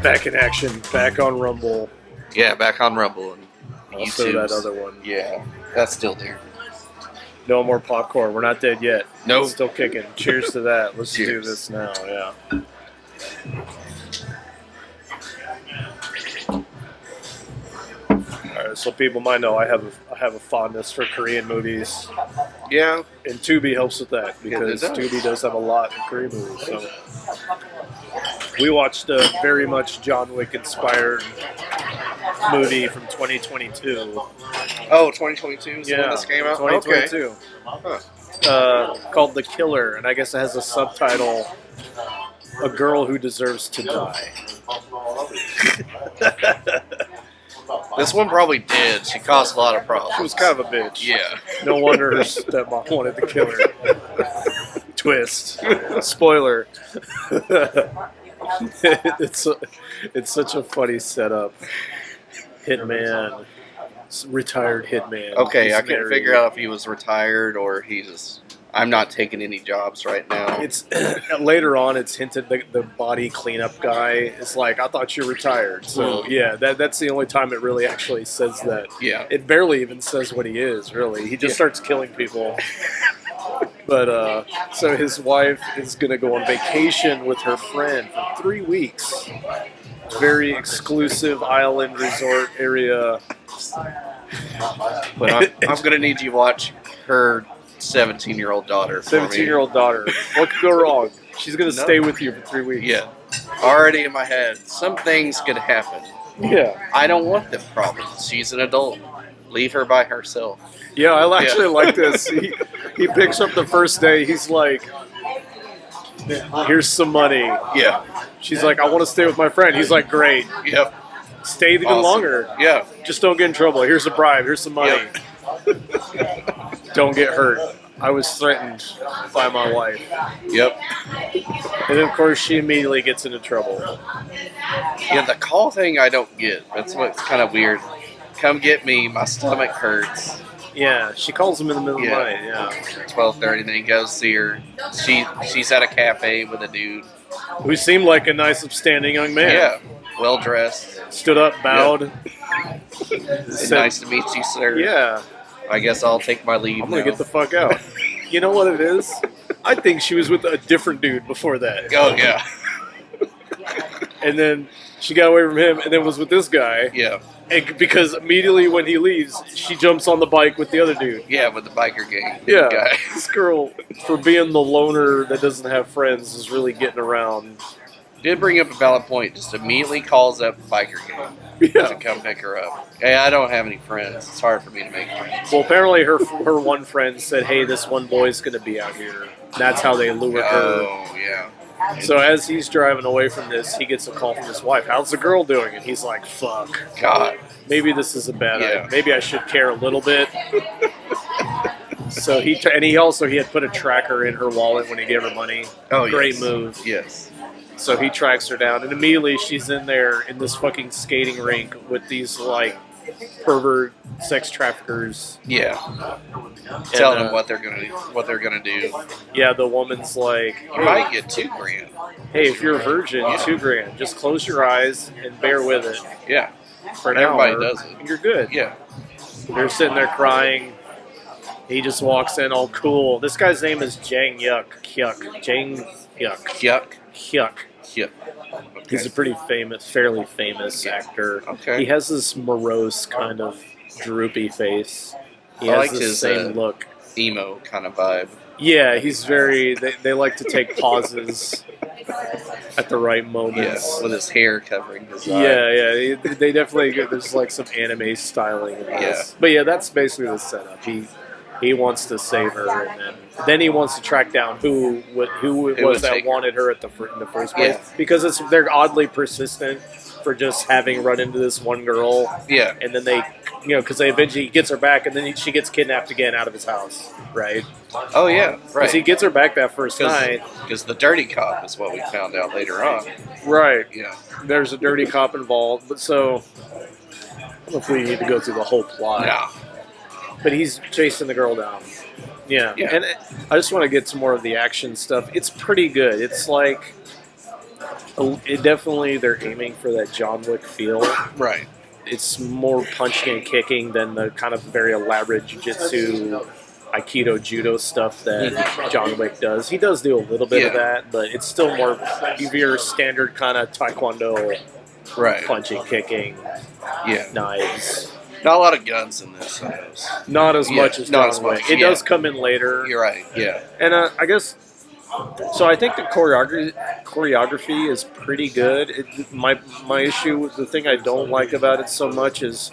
Back in action, back on Rumble. Yeah, back on Rumble and Also YouTube's. that other one. Yeah, that's still there. No more popcorn. We're not dead yet. Nope. It's still kicking. Cheers to that. Let's do Cheers. this now. Yeah. All right, so people might know I have a fondness for Korean movies, Yeah. and Tubi helps with that because Yeah, it does. Tubi does have a lot of Korean movies. So we watched a very much John Wick inspired movie from 2022. Oh, 2022 is the one Yeah, this came out? 2022. Huh. Called The Killer, and I guess it has a subtitle, A Girl Who Deserves to Die. This one probably did. She caused a lot of problems. She was kind of a bitch. Yeah. No wonder her stepmom wanted to kill her. Twist. Spoiler. it's such a funny setup. Hitman. Retired hitman. Okay, He's I couldn't married. figure out if he was retired or he just... I'm not taking any jobs right now. It's later on. It's hinted the body cleanup guy is like, I thought you retired. So yeah, that's the only time it really actually says that. Yeah. It barely even says what he is. Really, he just starts killing people. But so his wife is gonna go on vacation with her friend for 3 weeks. Very exclusive island resort area. But I'm going to need you to watch her 17-year-old daughter for me. 17-year-old daughter. What could go wrong? She's gonna No. stay with you for 3 weeks. Yeah. Already in my head, some things could happen. Yeah. I don't want them problems. She's an adult. Leave her by herself. Yeah, I actually like this. He picks up the first day. He's like, here's some money. Yeah. She's like, I want to stay with my friend. He's like, great. Yep. Stay even Awesome. longer. Yeah. Just don't get in trouble. Here's a bribe. Here's some money. Don't get hurt. I was threatened by my wife. Yep. And then, of course, she immediately gets into trouble. Yeah, the call thing I don't get. That's what's kind of weird. Come get me. My stomach hurts. Yeah, she calls him in the middle of the Yeah. night. Yeah. 12:30. Then he goes see her. She's at a cafe with a dude. Who seemed like a nice, upstanding young man. Yeah. Well dressed. Stood up, bowed. Said, Nice to meet you, sir. Yeah. I guess I'll take my leave I'm gonna now. get the fuck out. You know what it is? I think she was with a different dude before that. Oh, yeah. And then she got away from him and then was with this guy. Yeah. And because immediately when he leaves, she jumps on the bike with the other dude. Yeah, with the biker gang. Yeah. Guy. This girl, for being the loner that doesn't have friends, is really getting around. Did bring up a valid point. Just immediately calls up the biker gang Yeah. to come pick her up. Hey, I don't have any friends. It's hard for me to make friends. Well, apparently her one friend said, hey, this one boy's going to be out here. That's how they lure her. Oh, yeah. So as he's driving away from this, he gets a call from his wife. How's the girl doing? And he's like, fuck. God. Maybe this is a bad Yeah. idea. Maybe I should care a little bit. So he had put a tracker in her wallet when he gave her money. Oh, Great yes. move. Yes. So he tracks her down, and immediately she's in there in this fucking skating rink with these like pervert sex traffickers. Yeah. Tell them uh, what they're gonna do. Yeah, the woman's like, You might get $2,000. hey, if you're a virgin, $2,000. Just close your eyes and bear with it Yeah. for an Everybody hour, does it. and you're good. Yeah. They're sitting there crying. He just walks in all cool. This guy's name is Jang Hyuk. Jang Hyuk. Yuck. Hyuk. Yuck. He's a pretty fairly famous actor. Okay. He has this morose kind of droopy face. He I has liked the his, same look. emo kind of vibe. Yeah, he's very. They like to take pauses at the right moments. Yes, with his hair covering his eye. Yeah. They definitely there's like some anime styling in this. Yeah. But yeah, that's basically the setup. He wants to save her, and then he wants to track down who it was that wanted her in the first place. Yeah. Because they're oddly persistent for just having run into this one girl. Yeah. And then they, because they eventually gets her back, and then she gets kidnapped again out of his house, right? Oh, yeah. Right. Because he gets her back that first night. Because the dirty cop is what we found out later on. Right. Yeah. There's a dirty cop involved, but so I don't know if we need to go through the whole plot. No. But he's chasing the girl down. Yeah. And I just want to get some more of the action stuff. It's pretty good. It's like It definitely they're aiming for that John Wick feel. Right. It's more punching and kicking than the kind of very elaborate jiu-jitsu, aikido, judo stuff that John Wick does. He does do a little bit of that, but it's still more your standard kind of taekwondo, right? Punching, kicking, knives. Not a lot of guns in this. Not as much as John Wick. It does come in later. You're right. Yeah, and I guess. So I think the choreography is pretty good. My issue, the thing I don't like about it so much is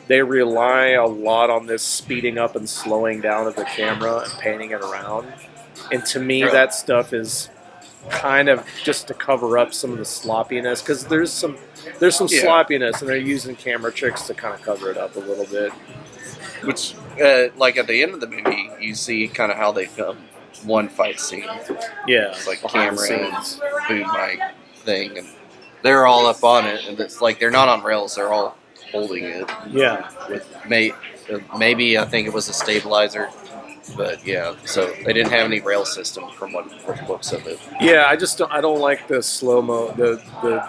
they rely a lot on this speeding up and slowing down of the camera and panning it around. And to me, that stuff is kind of just to cover up some of the sloppiness, because there's some sloppiness, and they're using camera tricks to kind of cover it up a little bit. Which, like at the end of the movie, you see kind of how they film one fight scene. Yeah, it's like camera and boom mic thing, and they're all up on it, and it's like they're not on rails; they're all holding it. Yeah, with maybe I think it was a stabilizer, but yeah. So they didn't have any rail system from what looks of it. Yeah, I don't like the slow mo, the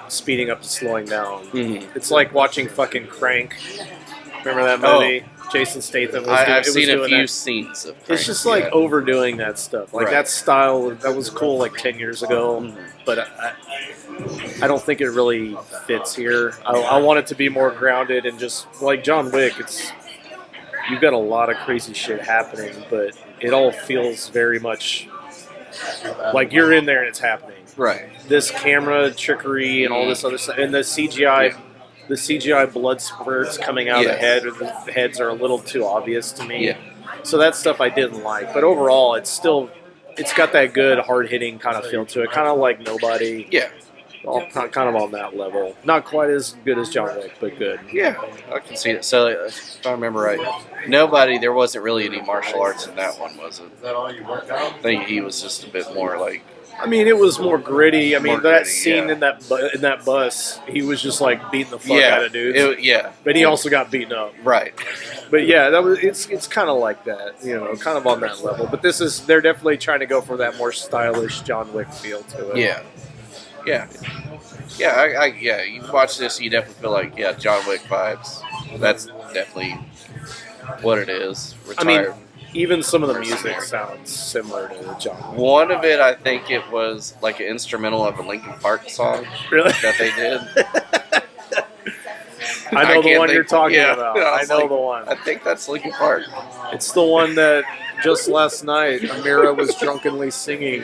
speeding up and slowing down. Mm-hmm. It's like watching fucking Crank. Remember that movie? Jason Statham. I've seen a few scenes of Crank. It's just like overdoing that stuff. Like that style, that was cool like 10 years ago, but I don't think it really fits here. I want it to be more grounded and just like John Wick. You've got a lot of crazy shit happening, but it all feels very much like you're in there and it's happening. Right. This camera trickery and all this other stuff, and the CGI. Yeah. The CGI blood spurts coming out of the head, or the heads are a little too obvious to me. Yeah. So that stuff I didn't like. But overall, it's got that good, hard-hitting kind of feel to it. Kind of like Nobody. Yeah. Kind of on that level. Not quite as good as John Wick, but good. Yeah, I can see it. So, if I remember right, Nobody, there wasn't really any martial arts in that one, was it? I think he was just a bit more like... I mean, it was more gritty. I mean, that scene in that bus, he was just like beating the fuck out of dudes. But he also got beaten up. Right. But yeah, it's kind of like that, kind of on that level. But they're definitely trying to go for that more stylish John Wick feel to it. Yeah. You watch this, you definitely feel like John Wick vibes. That's definitely what it is. Retired. I mean, even some of the music sounds similar to John Wick. One of it, I think it was like an instrumental of a Linkin Park song. Really? That they did. I know the one you're talking about. I know the one. I think that's Linkin Park. It's the one that just last night Amira was drunkenly singing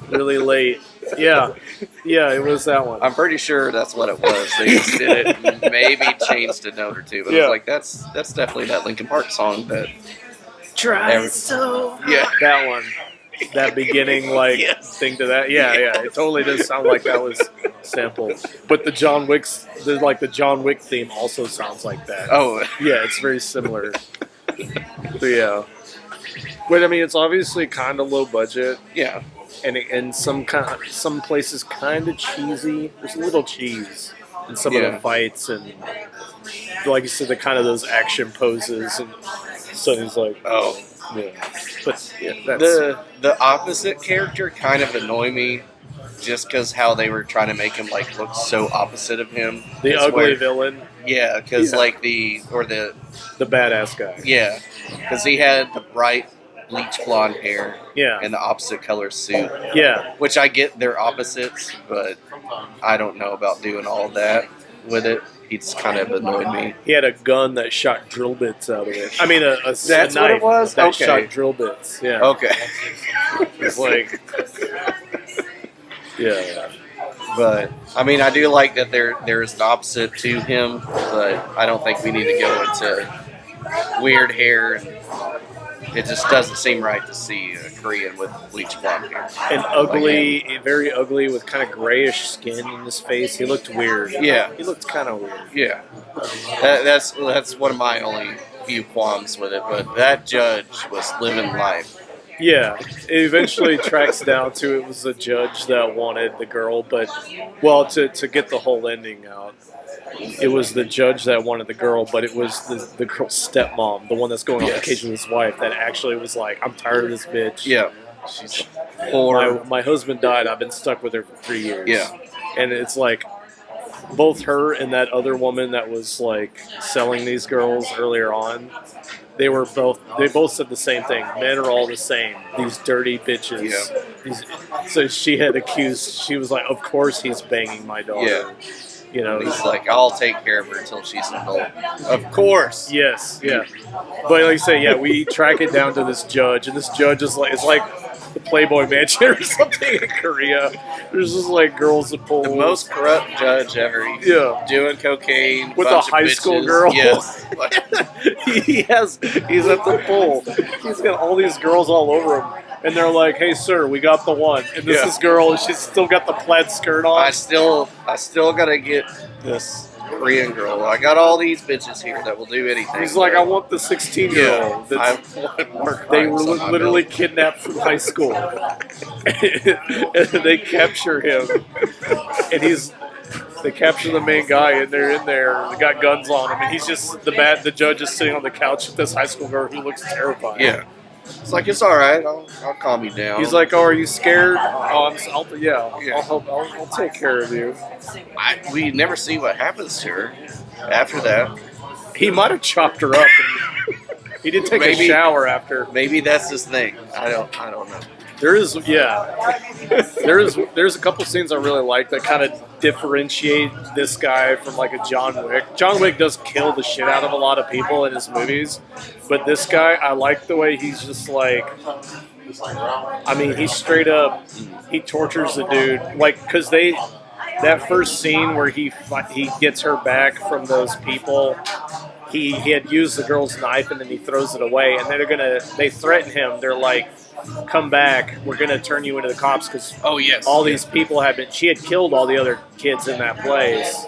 really late. Yeah, it was that one. I'm pretty sure that's what it was. They just did it and maybe changed a note or two. But I was like, that's definitely that Linkin Park song that... Try so hard. That one. That beginning thing to that. Yeah. It totally does sound like that was sampled. But the John Wick theme also sounds like that. Oh. Yeah, it's very similar. So yeah. But I mean, it's obviously kind of low budget. Yeah. And some places kind of cheesy. There's a little cheese in some of the fights, and like you said, the kind of those action poses, and Sonny's like, oh, yeah. But that's... the opposite character kind of annoy me, just because how they were trying to make him look so opposite of him. The ugly villain. Yeah, because the badass guy. Yeah, because he had the bright bleach blonde hair. Yeah. And the opposite color suit. Yeah. Which I get they're opposites, but I don't know about doing all that with it. He's kind of annoyed me. He had a gun that shot drill bits out of it. I mean, a that's knife what it was? that shot drill bits. Yeah. Okay. It's like... Yeah. But, I mean, I do like that there's an opposite to him, but I don't think we need to go into weird hair. It just doesn't seem right to see a Korean with bleach blonde hair. And ugly, very ugly with kind of grayish skin in his face. He looked weird. Yeah. He looked kind of weird. Yeah. That's one of my only few qualms with it, but that judge was living life. Yeah, it eventually tracks down to it was a judge that wanted the girl, but, well, to get the whole ending out, it was the judge that wanted the girl, but it was the girl's stepmom, the one that's going on vacation with his wife, that actually was like, I'm tired of this bitch. Yeah. Poor. my husband died. I've been stuck with her for 3 years. Yeah. And it's like both her and that other woman that was like selling these girls earlier on. They both said the same thing. Men are all the same. These dirty bitches. Yeah. So she had accused. She was like, "Of course he's banging my daughter." Yeah. You know. He's like, I'll take care of her until she's an adult. Of course. Yes. Yeah. But like I say, yeah, we track it down to this judge, and this judge is like, it's like the Playboy Mansion or something in Korea. There's just like girls at pools. The most corrupt judge ever. He's doing cocaine with a high school girl. Yes. He's at the pool. He's got all these girls all over him. And they're like, "Hey, sir, we got the one." And this girl, she's still got the plaid skirt on. I still gotta get this Korean girl. I got all these bitches here that will do anything. He's like, "I want the 16-year-old." I want more they were crimes on my literally belt. kidnapped from high school, and they capture him, and they capture the main guy, and they're in there. They got guns on him, and he's just the judge is sitting on the couch with this high school girl who looks terrified. Yeah. It's like, it's all right. I'll calm you down. He's like, "Oh, are you scared?" I'll help. I'll take care of you. We never see what happens to her after that. He might have chopped her up. He did take a shower after. Maybe that's his thing. I don't know. There's a couple scenes I really like that kind of differentiate this guy from like a John Wick. John Wick does kill the shit out of a lot of people in his movies, but this guy, I like the way he's just like, I mean, he's straight up, he tortures the dude, like, because that first scene where he gets her back from those people. He had used the girl's knife and then he throws it away, and they threaten him. They're like, "Come back, we're gonna turn you into the cops," because all these people she had killed all the other kids in that place,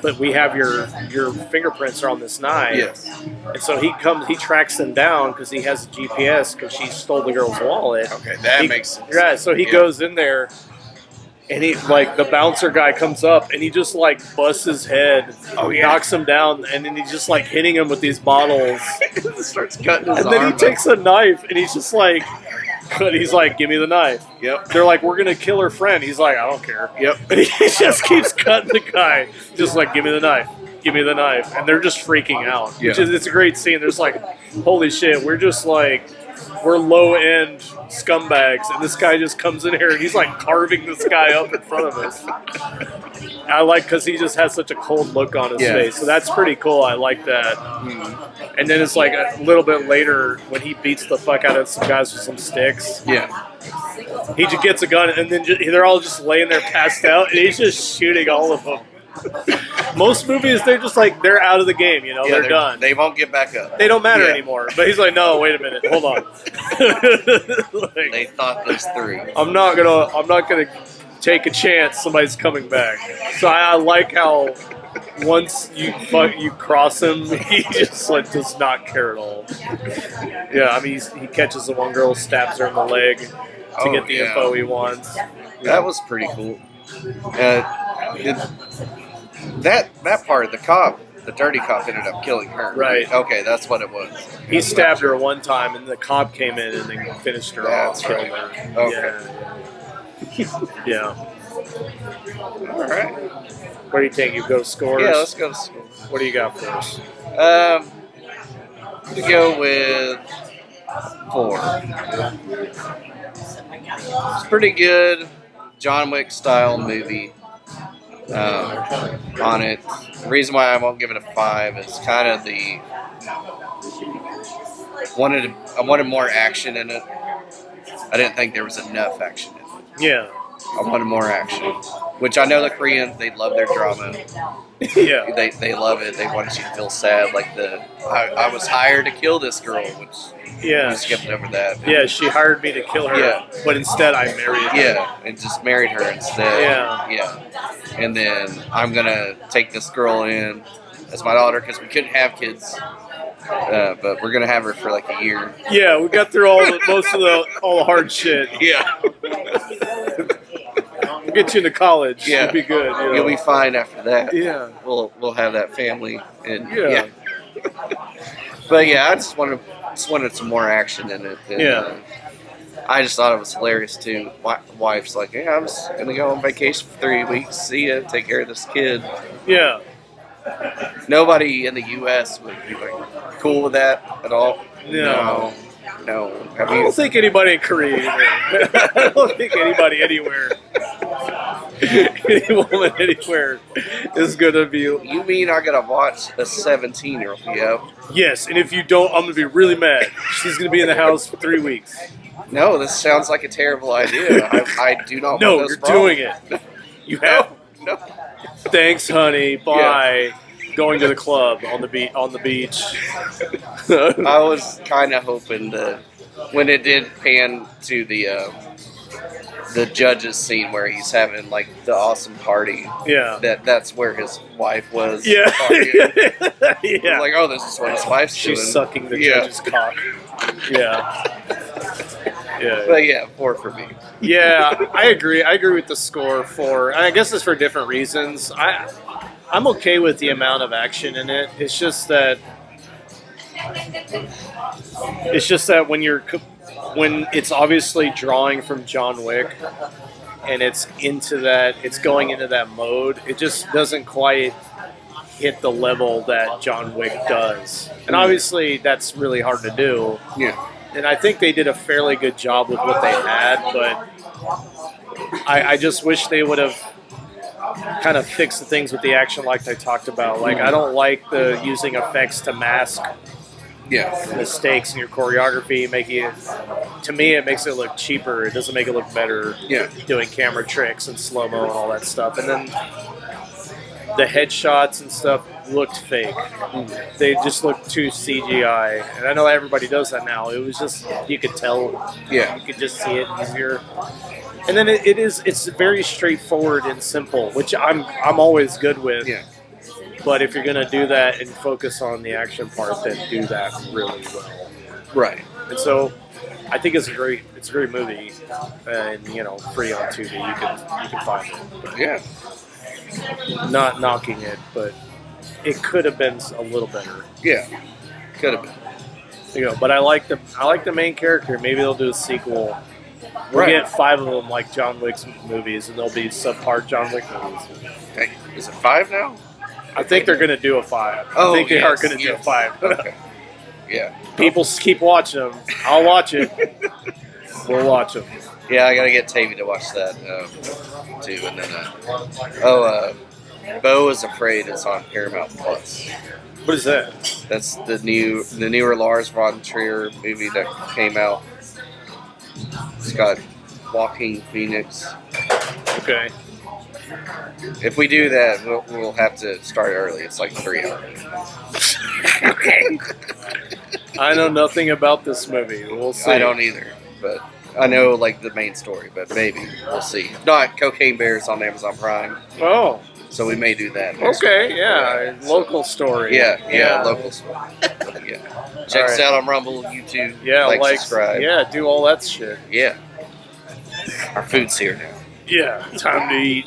but we have your fingerprints are on this knife. Yes. And so he tracks them down because he has a GPS because she stole the girl's wallet. Okay, that makes sense. Yeah, so he goes in there. And he, like, the bouncer guy comes up and he just, like, busts his head, knocks him down, and then he's just, like, hitting him with these bottles. Starts cutting his and then arm he takes a knife and he's just like, "Give me the knife." Yep. They're like, "We're going to kill her friend." He's like, "I don't care." Yep. And he just keeps cutting the guy. Just like, "Give me the knife. Give me the knife." And they're just freaking out. Yeah. It's a great scene. There's like, holy shit, we're just like, we're low-end scumbags, and this guy just comes in here and he's like carving this guy up in front of us. I like, because he just has such a cold look on his face, so that's pretty cool. I like that. And then it's like a little bit later when he beats the fuck out of some guys with some sticks. Yeah. He just gets a gun, and then they're all just laying there passed out, and he's just shooting all of them. Most movies, they're just like, they're out of the game, they're done. They won't get back up. They don't matter anymore. But he's like, "No, wait a minute, hold on." Like, they thought this through. I'm not gonna take a chance somebody's coming back. So I like how once you cross him, he just like does not care at all. Yeah, I mean, he catches the one girl, stabs her in the leg to get the info he wants. That was pretty cool. That part, the dirty cop ended up killing her. Right. Okay, that's what it was. He stabbed her one time, and the cop came in and then finished her off. That's right. Okay. Yeah. All right. Where do you think you go scores? Yeah, let's go to school. What do you got for us? We go with 4. It's pretty good, John Wick style movie. On it. The reason why I won't give it a 5 is kind of I wanted more action in it. I didn't think there was enough action in it. Yeah. I wanted more action, which I know the Koreans, they love their drama. Yeah. They love it. They want you to feel sad, like I was hired to kill this girl, which we skipped over that. Yeah, she hired me to kill her, but instead I married her. Yeah, and just married her instead. Yeah. And then I'm going to take this girl in as my daughter because we couldn't have kids. But we're going to have her for like a year. Yeah, we got through all the hard shit. Yeah. We'll get you into college. Yeah. You'll be good. You'll be fine after that. Yeah. We'll have that family. And But yeah, I just wanted some more action in it. And, I just thought it was hilarious too. My wife's like, "Yeah, I'm just gonna go on vacation for 3 weeks. See ya. Take care of this kid." Yeah. Nobody in the U.S. would be like cool with that at all. No. No. I don't think anybody in Korea either. I don't think anybody anywhere, any woman anywhere, is gonna be. You mean I gotta watch a 17-year-old? Yeah. Yes, and if you don't, I'm gonna be really mad. She's gonna be in the house for 3 weeks. No, this sounds like a terrible idea. I do not. No, want you're this problem. doing it. You have. No. Thanks, honey. Bye. Going to the club on the beach. I was kind of hoping to, when it did pan to the judges scene where he's having like the awesome party. Yeah. That's where his wife was. Yeah. partying. Yeah. Like, oh, this is what his wife's She's doing. sucking the judge's cock. Yeah. Yeah. But yeah, 4 for me. Yeah, I agree. I agree with the score for. I guess it's for different reasons. I'm okay with the amount of action in it. It's just that when it's obviously drawing from John Wick and it's going into that mode, it just doesn't quite hit the level that John Wick does. And obviously that's really hard to do. Yeah. And I think they did a fairly good job with what they had, but I just wish they would have kind of fixed the things with the action like I talked about. Like, I don't like the using effects to mask mistakes in your choreography. To me, it makes it look cheaper. It doesn't make it look better doing camera tricks and slow-mo and all that stuff. And then the headshots and stuff looked fake. They just looked too CGI. And I know everybody does that now. It was just, you could tell. Yeah. You could just see it easier. And then it's very straightforward and simple, which I'm always good with. Yeah. But if you're gonna do that and focus on the action part, then do that really well. Right. And so, I think it's a great movie, and free on Tubi. You can find it. Yeah. Not knocking it, but it could have been a little better. Yeah. Could have been. But I like the main character. Maybe they'll do a sequel. We'll get 5 of them like John Wick's movies, and they'll be subpart John Wick movies. Hey, is it 5 now? I think they're going to do a 5. Oh, I think they are going to do a 5. Okay. Yeah. People keep watching them. I'll watch it. We'll watch them. Yeah, I got to get Tavy to watch that too. And then, Beau is Afraid is on Paramount Plus. What is that? That's the newer Lars von Trier movie that came out. It's got Joaquin Phoenix. Okay. If we do that, we'll have to start early. It's like 3 hours. Okay. I know nothing about this movie. We'll see. I don't either, but I know like the main story. But maybe we'll see. If not, Cocaine Bears on Amazon Prime. Oh. So we may do that. Okay. Yeah. Local story. Yeah. Local story. Yeah. Check us out on Rumble, YouTube. Yeah. Like, subscribe. Yeah. Do all that shit. Yeah. Our food's here now. Yeah. Time to eat.